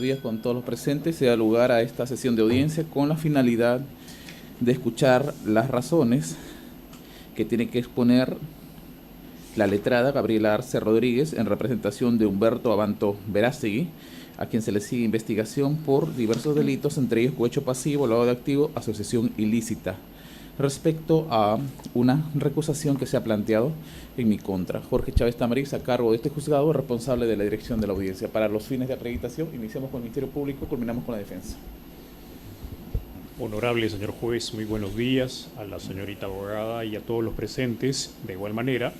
días con todos los presentes. Se da lugar a esta sesión de audiencia con la finalidad de escuchar las razones que tiene que exponer la letrada Gabriela Arce Rodríguez en representación de Humberto Abanto Verástegui, a quien se le sigue investigación por diversos delitos, entre ellos cohecho pasivo, lavado de activos, asociación ilícita, respecto a una recusación que se ha planteado en mi contra. Jorge Chávez Tamariz, a cargo de este juzgado, responsable de la dirección de la audiencia. Para los fines de acreditación, iniciamos con el Ministerio Público, culminamos con la defensa. Honorable señor juez, muy buenos días a la señorita abogada y a todos los presentes. De igual manera,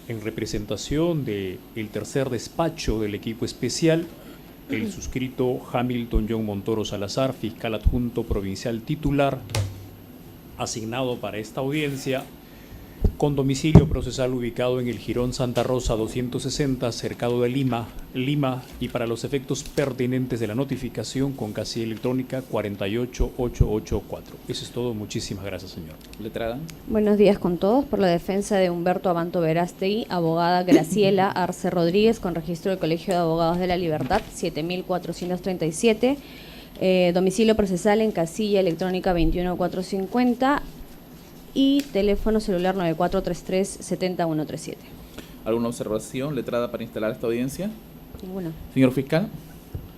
en representación del tercer despacho del equipo especial, el suscrito Hamilton John Montoro Salazar, fiscal adjunto provincial titular, asignado para esta audiencia, con domicilio procesal ubicado en el Jirón Santa Rosa 260, cercado de Lima, y para los efectos pertinentes de la notificación con casilla electrónica 48884. Eso es todo. Muchísimas gracias, señor. Letrada. Buenos días con todos. Por la defensa de Humberto Abanto Verástegui, abogada Graciela Arce Rodríguez, con registro del Colegio de Abogados de la Libertad 7437. Domicilio procesal en casilla electrónica 21450 y teléfono celular 9433-70137. ¿Alguna observación, letrada, para instalar esta audiencia? Ninguna. Señor fiscal.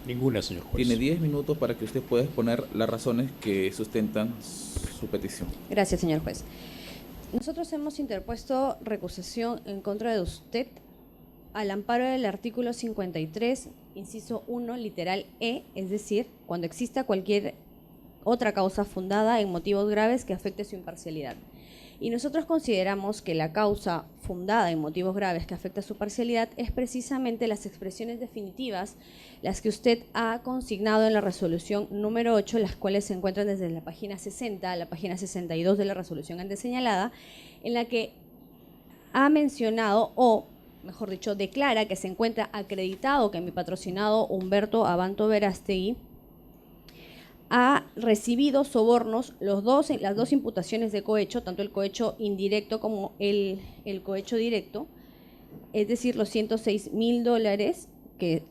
Ninguna, señor juez. Tiene 10 minutos para que usted pueda exponer las razones que sustentan su petición. Gracias, señor juez. Nosotros hemos interpuesto recusación en contra de usted al amparo del artículo 53, inciso 1, literal E, es decir, cuando exista cualquier otra causa fundada en motivos graves que afecte su imparcialidad. Y nosotros consideramos que la causa fundada en motivos graves que afecta su parcialidad es precisamente las expresiones definitivas, las que usted ha consignado en la resolución número 8, las cuales se encuentran desde la página 60 a la página 62 de la resolución antes señalada, en la que ha mencionado, o mejor dicho, declara que se encuentra acreditado que mi patrocinado Humberto Abanto Verástegui ha recibido sobornos, las dos imputaciones de cohecho, tanto el cohecho indirecto como el cohecho directo, es decir, los $106.000 que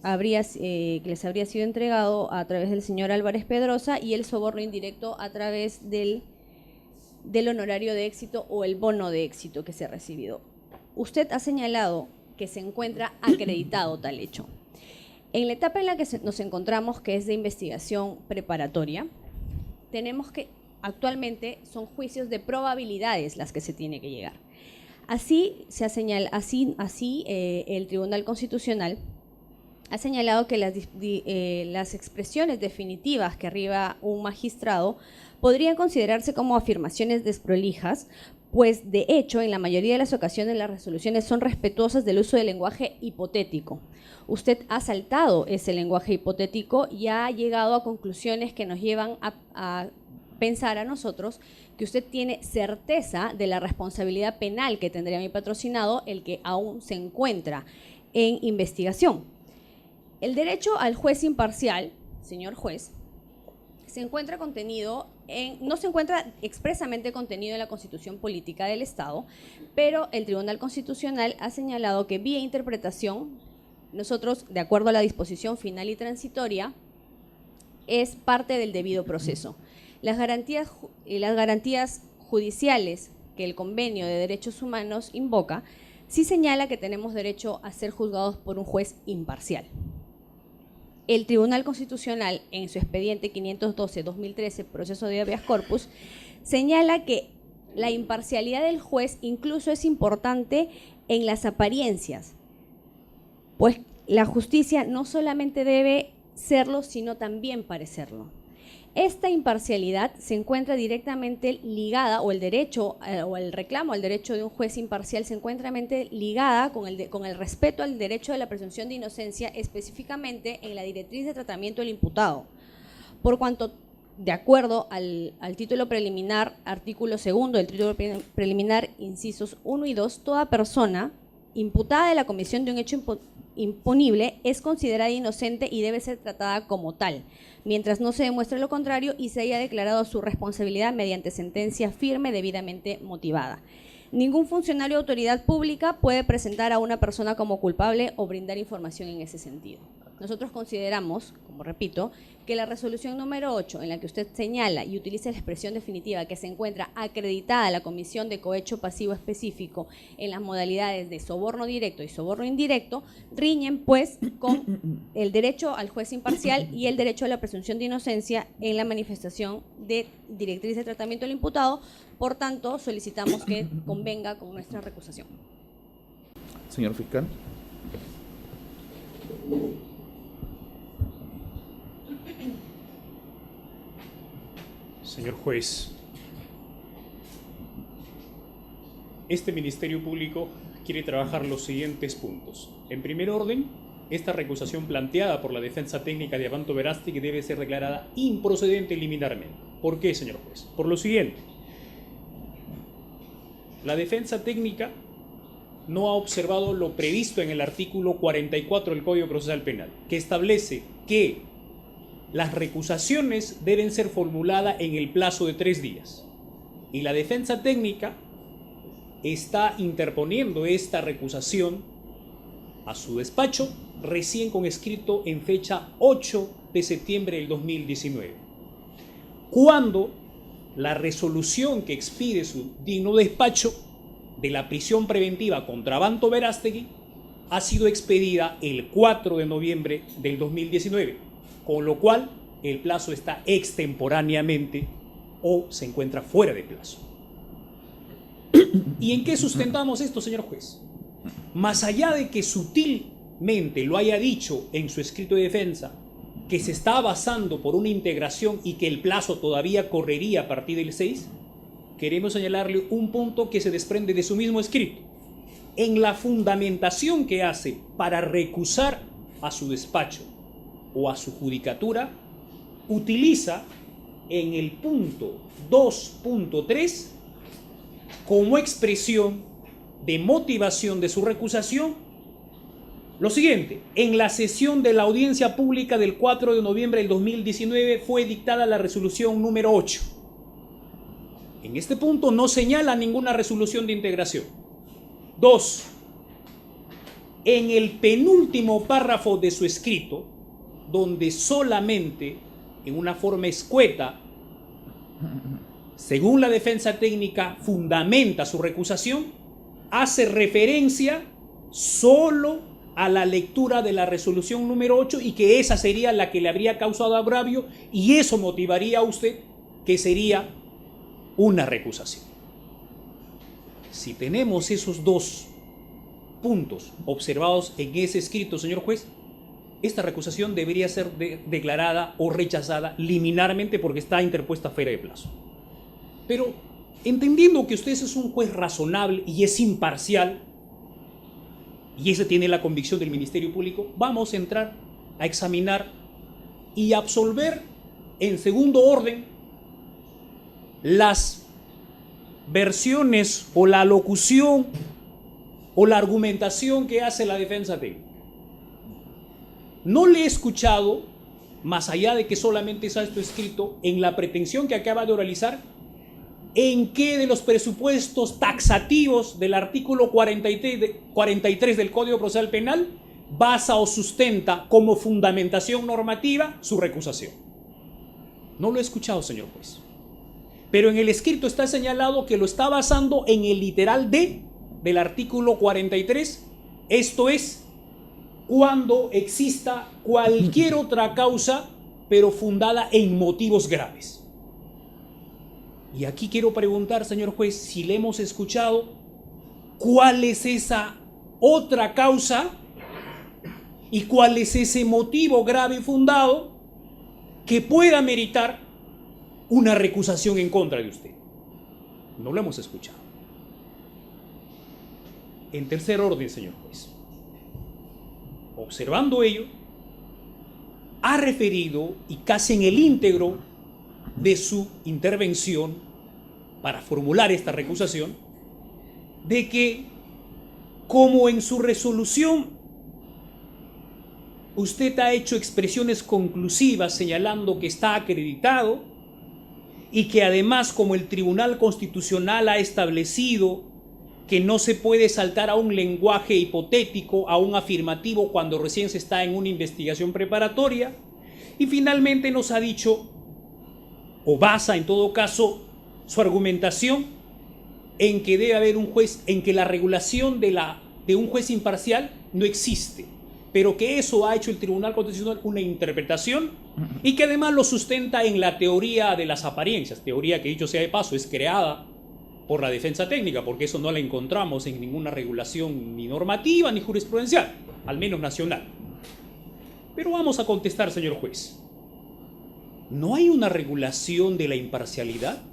les habría sido entregado a través del señor Álvarez Pedrosa, y el soborno indirecto a través del honorario de éxito o el bono de éxito que se ha recibido. Usted ha señalado que se encuentra acreditado tal hecho. En la etapa en la que nos encontramos, que es de investigación preparatoria, tenemos que actualmente son juicios de probabilidades las que se tiene que llegar. Así se ha el Tribunal Constitucional ha señalado que las expresiones definitivas que arriba un magistrado podrían considerarse como afirmaciones desprolijas, pues de hecho en la mayoría de las ocasiones las resoluciones son respetuosas del uso del lenguaje hipotético. Usted ha saltado ese lenguaje hipotético y ha llegado a conclusiones que nos llevan a pensar a nosotros que usted tiene certeza de la responsabilidad penal que tendría mi patrocinado, el que aún se encuentra en investigación. El derecho al juez imparcial, señor juez, se encuentra no se encuentra expresamente contenido en la Constitución Política del Estado, pero el Tribunal Constitucional ha señalado que vía interpretación, nosotros, de acuerdo a la disposición final y transitoria, es parte del debido proceso. Las garantías judiciales que el Convenio de Derechos Humanos invoca, sí señala que tenemos derecho a ser juzgados por un juez imparcial. El Tribunal Constitucional, en su expediente 512-2013, proceso de habeas corpus, señala que la imparcialidad del juez incluso es importante en las apariencias, pues la justicia no solamente debe serlo, sino también parecerlo. Esta imparcialidad se encuentra directamente ligada, o el derecho o el reclamo al derecho de un juez imparcial se encuentra ligada con el respeto al derecho de la presunción de inocencia, específicamente en la directriz de tratamiento del imputado. Por cuanto, de acuerdo al título preliminar, artículo 2 del título preliminar, incisos 1 y 2, toda persona imputada de la comisión de un hecho impunible es considerada inocente y debe ser tratada como tal, mientras no se demuestre lo contrario y se haya declarado su responsabilidad mediante sentencia firme debidamente motivada. Ningún funcionario o autoridad pública puede presentar a una persona como culpable o brindar información en ese sentido. Nosotros consideramos, como repito, que la resolución número 8, en la que usted señala y utiliza la expresión definitiva que se encuentra acreditada la comisión de cohecho pasivo específico en las modalidades de soborno directo y soborno indirecto, riñen pues con el derecho al juez imparcial y el derecho a la presunción de inocencia en la manifestación de directriz de tratamiento del imputado. Por tanto, solicitamos que convenga con nuestra recusación. Señor fiscal. Señor juez, este Ministerio Público quiere trabajar los siguientes puntos. En primer orden, esta recusación planteada por la defensa técnica de Abanto Verástegui debe ser declarada improcedente liminarmente. ¿Por qué, señor juez? Por lo siguiente. La defensa técnica no ha observado lo previsto en el artículo 44 del Código Procesal Penal, que establece que las recusaciones deben ser formuladas en el plazo de 3 días. Y la defensa técnica está interponiendo esta recusación a su despacho recién con escrito en fecha 8 de septiembre del 2019, cuando la resolución que expide su digno despacho de la prisión preventiva contra Abanto Verástegui ha sido expedida el 4 de noviembre del 2019, con lo cual el plazo está extemporáneamente o se encuentra fuera de plazo. ¿Y en qué sustentamos esto, señor juez? Más allá de que sutilmente lo haya dicho en su escrito de defensa, que se está basando por una integración y que el plazo todavía correría a partir del 6, queremos señalarle un punto que se desprende de su mismo escrito. En la fundamentación que hace para recusar a su despacho o a su judicatura, utiliza en el punto 2.3 como expresión de motivación de su recusación lo siguiente: en la sesión de la audiencia pública del 4 de noviembre del 2019 fue dictada la resolución número 8. En este punto no señala ninguna resolución de integración. 2. En el penúltimo párrafo de su escrito, donde solamente en una forma escueta, según la defensa técnica, fundamenta su recusación, hace referencia solo a la lectura de la resolución número 8 y que esa sería la que le habría causado agravio y eso motivaría a usted que sería una recusación. Si tenemos esos dos puntos observados en ese escrito, señor juez, esta recusación debería ser declarada o rechazada liminarmente porque está interpuesta fuera de plazo. Pero entendiendo que usted es un juez razonable y es imparcial, y esa tiene la convicción del Ministerio Público, vamos a entrar a examinar y absolver en segundo orden las versiones o la locución o la argumentación que hace la defensa técnica. No le he escuchado, más allá de que solamente está esto escrito, en la pretensión que acaba de oralizar, en qué de los presupuestos taxativos del artículo 43 del Código Procesal Penal basa o sustenta como fundamentación normativa su recusación. No lo he escuchado, señor juez. Pero en el escrito está señalado que lo está basando en el literal D del artículo 43, esto es, cuando exista cualquier otra causa, pero fundada en motivos graves. Y aquí quiero preguntar, señor juez, si le hemos escuchado, ¿cuál es esa otra causa y cuál es ese motivo grave y fundado que pueda meritar una recusación en contra de usted? No lo hemos escuchado. En tercer orden, señor juez, observando ello, ha referido, y casi en el íntegro de su intervención para formular esta recusación, de que como en su resolución usted ha hecho expresiones conclusivas señalando que está acreditado y que además como el Tribunal Constitucional ha establecido que no se puede saltar a un lenguaje hipotético, a un afirmativo cuando recién se está en una investigación preparatoria. Y finalmente nos ha dicho, o basa en todo caso su argumentación en que debe haber un juez, en que la regulación de un juez imparcial no existe, pero que eso ha hecho el Tribunal Constitucional una interpretación y que además lo sustenta en la teoría de las apariencias, teoría que, dicho sea de paso, es creada por la defensa técnica, porque eso no la encontramos en ninguna regulación ni normativa ni jurisprudencial, al menos nacional. Pero vamos a contestar, señor juez. ¿No hay una regulación de la imparcialidad?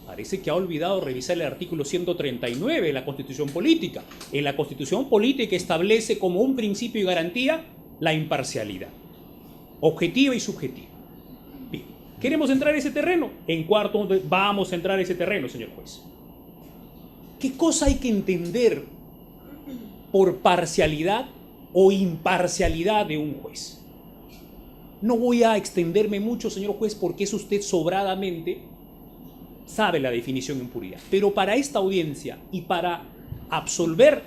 Parece que ha olvidado revisar el artículo 139 de la Constitución Política. En la Constitución Política establece como un principio y garantía la imparcialidad, objetiva y subjetiva. Bien, ¿queremos entrar en ese terreno? En cuarto vamos a entrar en ese terreno, señor juez. ¿Qué cosa hay que entender por parcialidad o imparcialidad de un juez? No voy a extenderme mucho, señor juez, porque es usted sobradamente sabe la definición en puridad. Pero para esta audiencia y para absolver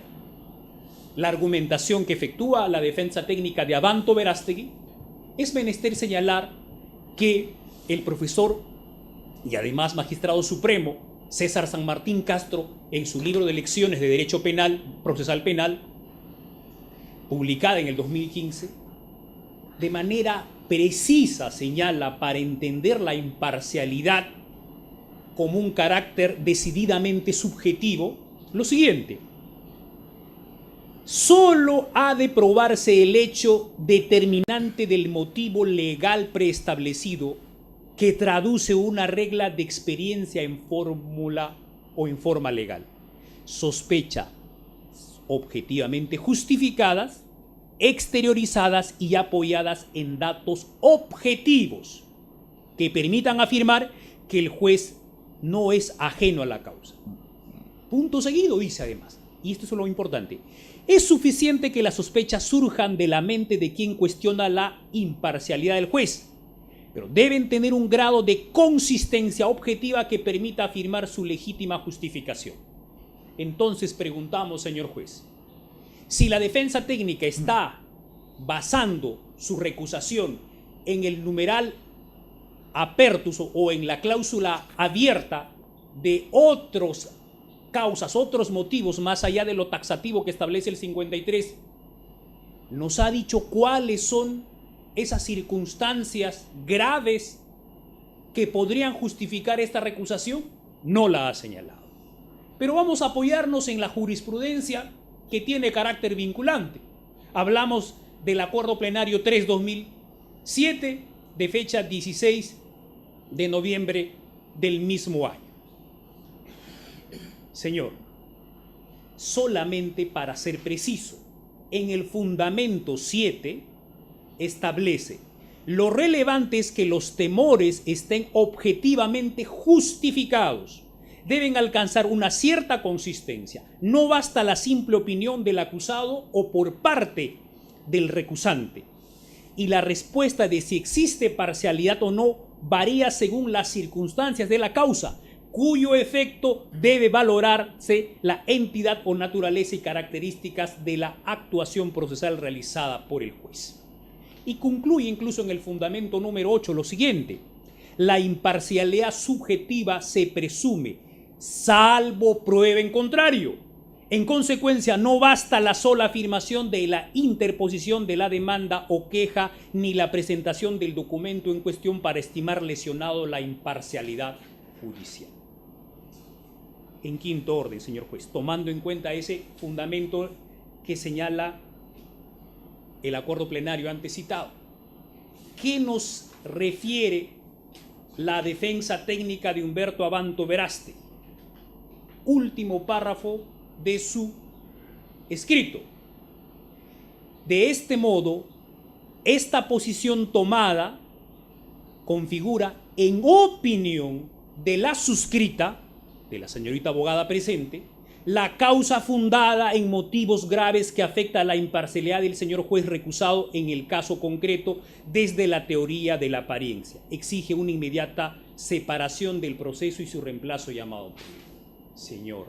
la argumentación que efectúa la defensa técnica de Abanto Verástegui, es menester señalar que el profesor y además magistrado supremo César San Martín Castro, en su libro de lecciones de Derecho Penal, Procesal Penal, publicada en el 2015, de manera precisa señala, para entender la imparcialidad como un carácter decididamente subjetivo, lo siguiente: solo ha de probarse el hecho determinante del motivo legal preestablecido que traduce una regla de experiencia en fórmula o en forma legal. Sospecha objetivamente justificadas, exteriorizadas y apoyadas en datos objetivos que permitan afirmar que el juez no es ajeno a la causa. Punto seguido dice además, y esto es lo importante: es suficiente que las sospechas surjan de la mente de quien cuestiona la imparcialidad del juez, pero deben tener un grado de consistencia objetiva que permita afirmar su legítima justificación. Entonces preguntamos, señor juez, si la defensa técnica está basando su recusación en el numeral apertus o en la cláusula abierta de otras causas, otros motivos más allá de lo taxativo que establece el 53, ¿nos ha dicho cuáles son esas circunstancias graves que podrían justificar esta recusación? No la ha señalado. Pero vamos a apoyarnos en la jurisprudencia que tiene carácter vinculante. Hablamos del Acuerdo Plenario 3-2007 de fecha 16 de noviembre del mismo año. Señor, solamente para ser preciso, en el fundamento 7 establece: lo relevante es que los temores estén objetivamente justificados, deben alcanzar una cierta consistencia. No basta la simple opinión del acusado o por parte del recusante. Y la respuesta de si existe parcialidad o no varía según las circunstancias de la causa, cuyo efecto debe valorarse la entidad o naturaleza y características de la actuación procesal realizada por el juez. Y concluye incluso en el fundamento número 8 lo siguiente: la imparcialidad subjetiva se presume, salvo prueba en contrario. En consecuencia, no basta la sola afirmación de la interposición de la demanda o queja ni la presentación del documento en cuestión para estimar lesionado la imparcialidad judicial. En quinto orden, señor juez, tomando en cuenta ese fundamento que señala el acuerdo plenario antes citado, ¿qué nos refiere la defensa técnica de Humberto Abanto Verástegui? Último párrafo de su escrito: de este modo, esta posición tomada configura, en opinión de la suscrita, de la señorita abogada presente, la causa fundada en motivos graves que afecta a la imparcialidad del señor juez recusado en el caso concreto desde la teoría de la apariencia. Exige una inmediata separación del proceso y su reemplazo llamado. Señor,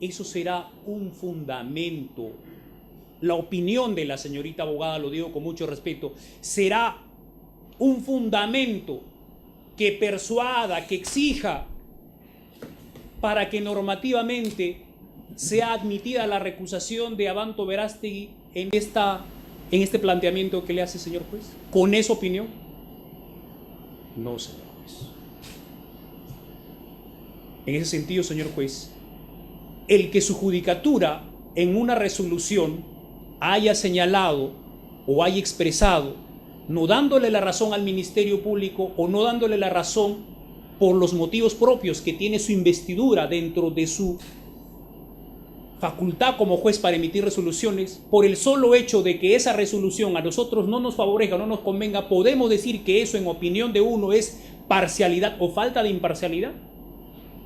eso será un fundamento. La opinión de la señorita abogada, lo digo con mucho respeto, será un fundamento que persuada, que exija para que normativamente sea admitida la recusación de Abanto Verástegui en este planteamiento que le hace, señor juez. ¿Con esa opinión? No, señor juez. En ese sentido, señor juez, el que su judicatura en una resolución haya señalado o haya expresado, no dándole la razón al Ministerio Público o no dándole la razón por los motivos propios que tiene su investidura dentro de su facultad como juez para emitir resoluciones, por el solo hecho de que esa resolución a nosotros no nos favorezca o no nos convenga, podemos decir que eso en opinión de uno es parcialidad o falta de imparcialidad.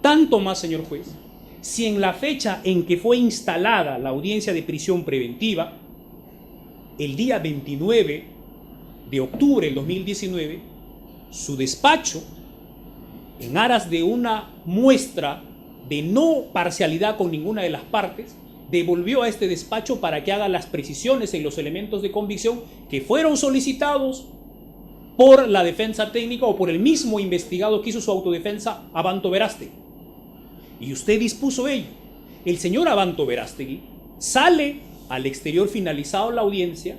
Tanto más, señor juez, si en la fecha en que fue instalada la audiencia de prisión preventiva, el día 29 de octubre del 2019, su despacho, en aras de una muestra de no parcialidad con ninguna de las partes, devolvió a este despacho para que haga las precisiones en los elementos de convicción que fueron solicitados por la defensa técnica o por el mismo investigado que hizo su autodefensa, Abanto Verástegui. Y usted dispuso ello. El señor Abanto Verástegui sale al exterior finalizado la audiencia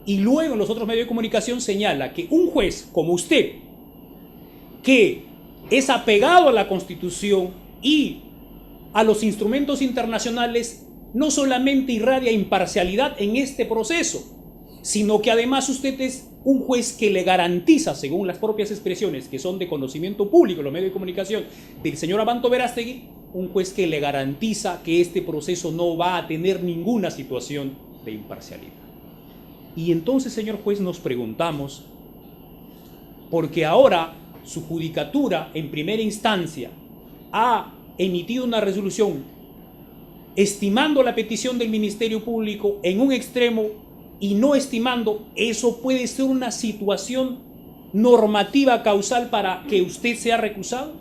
y luego en los otros medios de comunicación señala que un juez como usted, que es apegado a la Constitución y a los instrumentos internacionales, no solamente irradia imparcialidad en este proceso, sino que además usted es un juez que le garantiza, según las propias expresiones que son de conocimiento público en los medios de comunicación del señor Abanto Verástegui, un juez que le garantiza que este proceso no va a tener ninguna situación de imparcialidad. Y entonces, señor juez, nos preguntamos, porque ahora su judicatura en primera instancia ha emitido una resolución estimando la petición del Ministerio Público en un extremo y no estimando, eso puede ser una situación normativa causal para que usted sea recusado.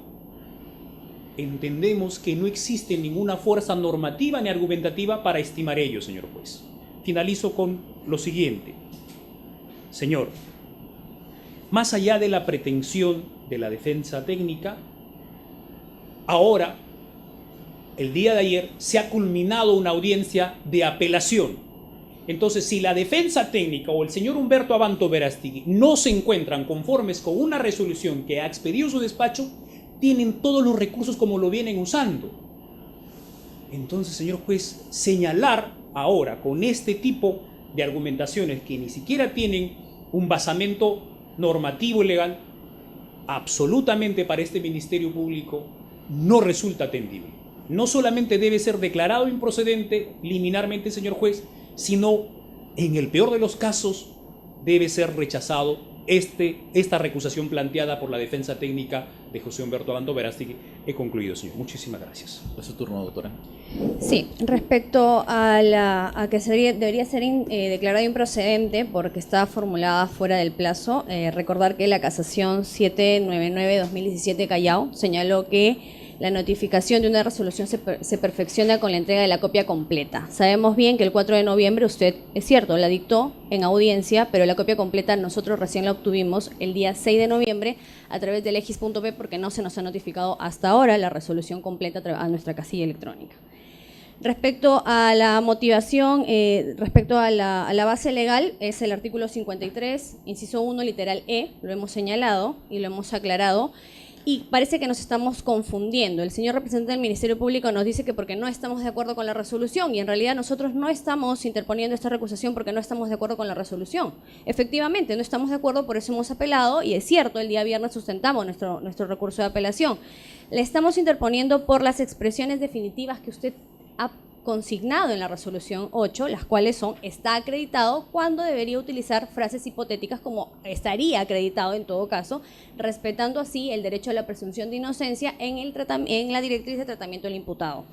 Entendemos que no existe ninguna fuerza normativa ni argumentativa para estimar ello, señor juez. Finalizo con lo siguiente. Señor, más allá de la pretensión de la defensa técnica, ahora, el día de ayer, se ha culminado una audiencia de apelación. Entonces, si la defensa técnica o el señor Humberto Abanto Verástegui no se encuentran conformes con una resolución que ha expedido su despacho, tienen todos los recursos como lo vienen usando. Entonces, señor juez, señalar ahora con este tipo de argumentaciones que ni siquiera tienen un basamento normativo y legal, absolutamente para este Ministerio Público no resulta atendible. No solamente debe ser declarado improcedente liminarmente, señor juez, sino en el peor de los casos debe ser rechazado esta recusación planteada por la defensa técnica de José Humberto Abanto Verástegui. He concluido, señor. Muchísimas gracias. Es su turno, doctora. Sí, respecto a que debería ser declarado improcedente porque está formulada fuera del plazo, recordar que la casación 799-2017 Callao señaló que la notificación de una resolución se perfecciona con la entrega de la copia completa. Sabemos bien que el 4 de noviembre usted, es cierto, la dictó en audiencia, pero la copia completa nosotros recién la obtuvimos el día 6 de noviembre a través del X.P porque no se nos ha notificado hasta ahora la resolución completa a nuestra casilla electrónica. Respecto a la motivación, respecto a la base legal, es el artículo 53, inciso 1, literal E, lo hemos señalado y lo hemos aclarado. Y parece que nos estamos confundiendo. El señor representante del Ministerio Público nos dice que porque no estamos de acuerdo con la resolución, y en realidad nosotros no estamos interponiendo esta recusación porque no estamos de acuerdo con la resolución. Efectivamente, no estamos de acuerdo, por eso hemos apelado, y es cierto, el día viernes sustentamos nuestro recurso de apelación. Le estamos interponiendo por las expresiones definitivas que usted ha consignado en la resolución 8, las cuales son está acreditado, cuando debería utilizar frases hipotéticas como estaría acreditado en todo caso, respetando así el derecho a la presunción de inocencia en la directriz de tratamiento del imputado.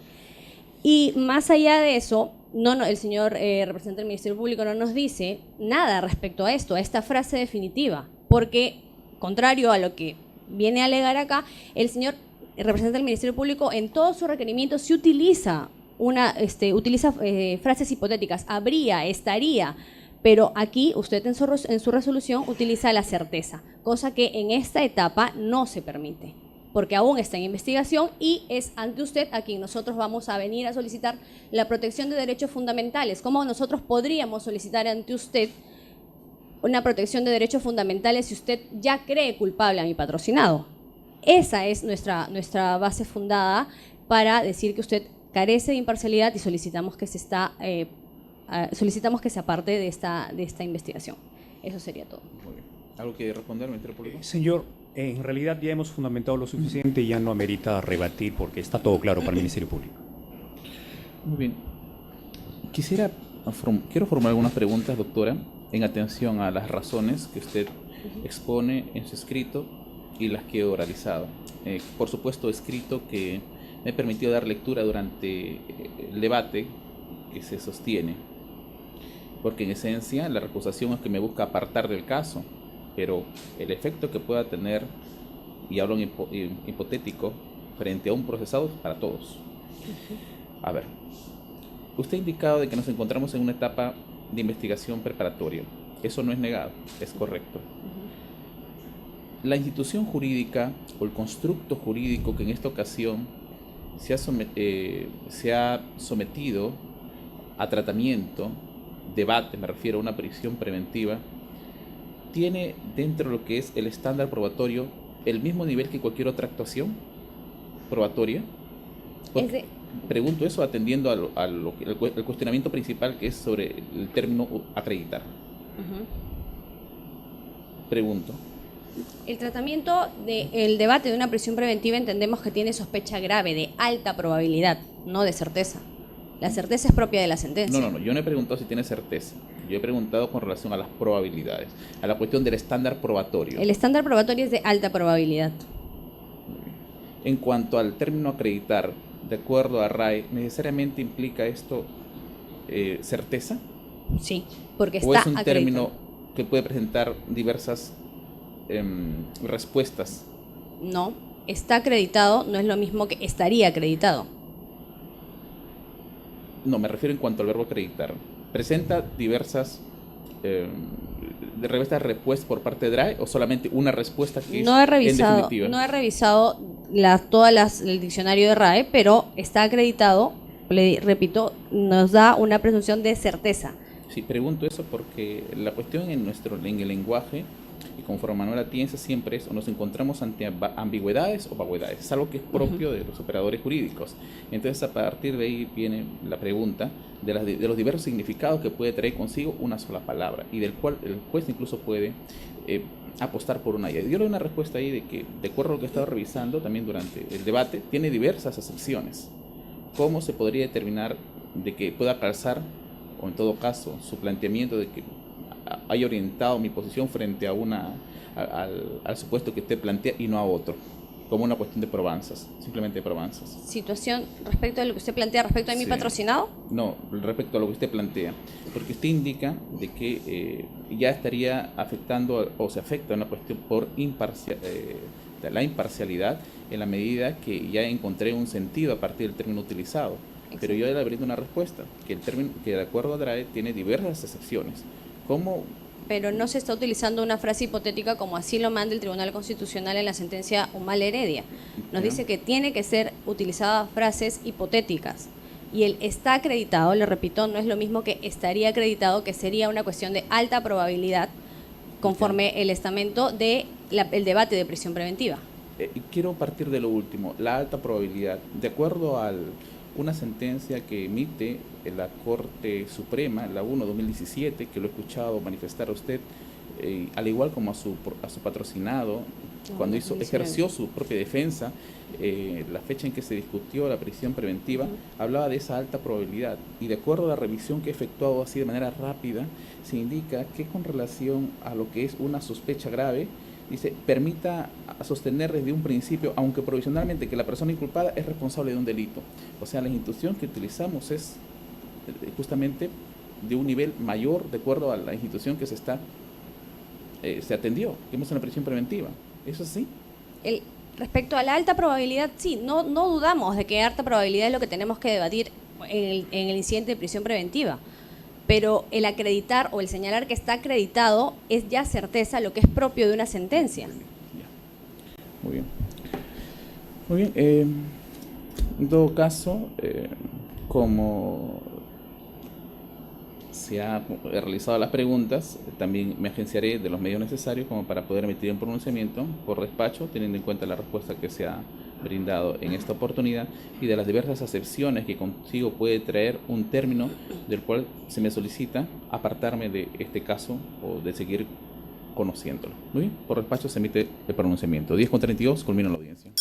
Y más allá de eso, el señor representante del Ministerio Público no nos dice nada respecto a esto, a esta frase definitiva, porque contrario a lo que viene a alegar acá, el señor representante del Ministerio Público en todos sus requerimientos se utiliza utiliza frases hipotéticas, habría, estaría, pero aquí usted en su resolución utiliza la certeza, cosa que en esta etapa no se permite, porque aún está en investigación y es ante usted a quien nosotros vamos a venir a solicitar la protección de derechos fundamentales. ¿Cómo nosotros podríamos solicitar ante usted una protección de derechos fundamentales si usted ya cree culpable a mi patrocinado? Esa es nuestra base fundada para decir que usted carece de imparcialidad y solicitamos que se aparte de esta investigación. Eso sería todo. Muy bien. ¿Algo que responder, Ministerio Público? Señor, en realidad ya hemos fundamentado lo suficiente y ya no amerita rebatir porque está todo claro para el Ministerio Público. Muy bien. Quiero formular algunas preguntas, doctora, en atención a las razones que usted expone en su escrito y las que he oralizado. Por supuesto, escrito que me ha permitido dar lectura durante el debate que se sostiene, porque en esencia la recusación es que me busca apartar del caso, pero el efecto que pueda tener, y hablo en hipotético, frente a un procesado es para todos. A ver, usted ha indicado de que nos encontramos en una etapa de investigación preparatoria. Eso no es negado, es correcto. La institución jurídica o el constructo jurídico que en esta ocasión se ha sometido a tratamiento, debate, me refiero a una prisión preventiva, tiene dentro de lo que es el estándar probatorio el mismo nivel que cualquier otra actuación probatoria. Pregunto eso atendiendo al cuestionamiento principal, que es sobre el término acreditar. Pregunto. El tratamiento del debate de una prisión preventiva entendemos que tiene sospecha grave, de alta probabilidad, no de certeza. La certeza es propia de la sentencia. No, yo no he preguntado si tiene certeza. Yo he preguntado con relación a las probabilidades, a la cuestión del estándar probatorio. El estándar probatorio es de alta probabilidad. En cuanto al término acreditar, de acuerdo a RAE, ¿necesariamente implica esto certeza? Sí, porque está ¿O es un acreditado. término que puede presentar diversas respuestas? No, está acreditado no es lo mismo que estaría acreditado. No, me refiero en cuanto al verbo acreditar. ¿Presenta diversas respuestas por parte de DRAE o solamente una respuesta que No he es revisado, en definitiva? no he revisado el diccionario de RAE, pero está acreditado, repito, nos da una presunción de certeza. Sí, pregunto eso porque la cuestión en el lenguaje, y conforme Manuel Atienza, siempre es o nos encontramos ante ambigüedades o vaguedades. Es algo que es propio de los operadores jurídicos. Entonces, a partir de ahí viene la pregunta de los diversos significados que puede traer consigo una sola palabra, y del cual el juez incluso puede apostar por una. Y dio una respuesta ahí de que, de acuerdo a lo que he estado revisando también durante el debate, tiene diversas acepciones. ¿Cómo se podría determinar de que pueda calzar, o en todo caso, su planteamiento de que haya orientado mi posición frente a al supuesto que usted plantea y no a otro, como una cuestión de probanzas, simplemente de probanzas? Situación respecto a lo que usted plantea respecto a mi Sí. patrocinado. No, respecto a lo que usted plantea, porque usted indica de que ya estaría afectando o se afecta una cuestión por la imparcialidad, en la medida que ya encontré un sentido a partir del término utilizado. Exacto. Pero yo le brindo una respuesta, que el término, que de acuerdo a DRAE tiene diversas excepciones. ¿Cómo? Pero no se está utilizando una frase hipotética como así lo manda el Tribunal Constitucional en la sentencia Humal Heredia. Nos dice que tiene que ser utilizadas frases hipotéticas. Y el está acreditado, le repito, no es lo mismo que estaría acreditado, que sería una cuestión de alta probabilidad conforme el estamento del debate de prisión preventiva. Quiero partir de lo último, la alta probabilidad. De acuerdo a una sentencia que emite la Corte Suprema, la 1/2017, que lo he escuchado manifestar a usted, al igual como a su patrocinado, cuando ejerció su propia defensa, la fecha en que se discutió la prisión preventiva, hablaba de esa alta probabilidad. Y de acuerdo a la revisión que he efectuado así de manera rápida, se indica que con relación a lo que es una sospecha grave, dice, permita sostener desde un principio, aunque provisionalmente, que la persona inculpada es responsable de un delito. O sea, la institución que utilizamos es justamente de un nivel mayor de acuerdo a la institución que se atendió, que hemos en la prisión preventiva. ¿Eso es así? Respecto a la alta probabilidad, sí, no dudamos de que alta probabilidad es lo que tenemos que debatir en el incidente de prisión preventiva. Pero el acreditar o el señalar que está acreditado es ya certeza, lo que es propio de una sentencia. Muy bien. Muy bien. En todo caso, como se han realizado las preguntas, también me agenciaré de los medios necesarios como para poder emitir un pronunciamiento por despacho, teniendo en cuenta la respuesta que se ha brindado en esta oportunidad y de las diversas acepciones que consigo puede traer un término del cual se me solicita apartarme de este caso o de seguir conociéndolo. Muy bien, por despacho se emite el pronunciamiento. 10:32, culmina la audiencia.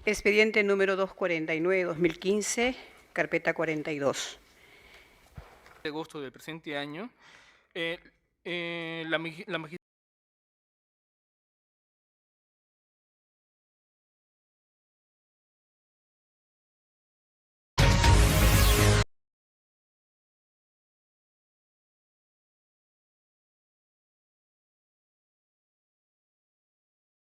Expediente número 249-2015, carpeta 42. De agosto del presente año, la magistrada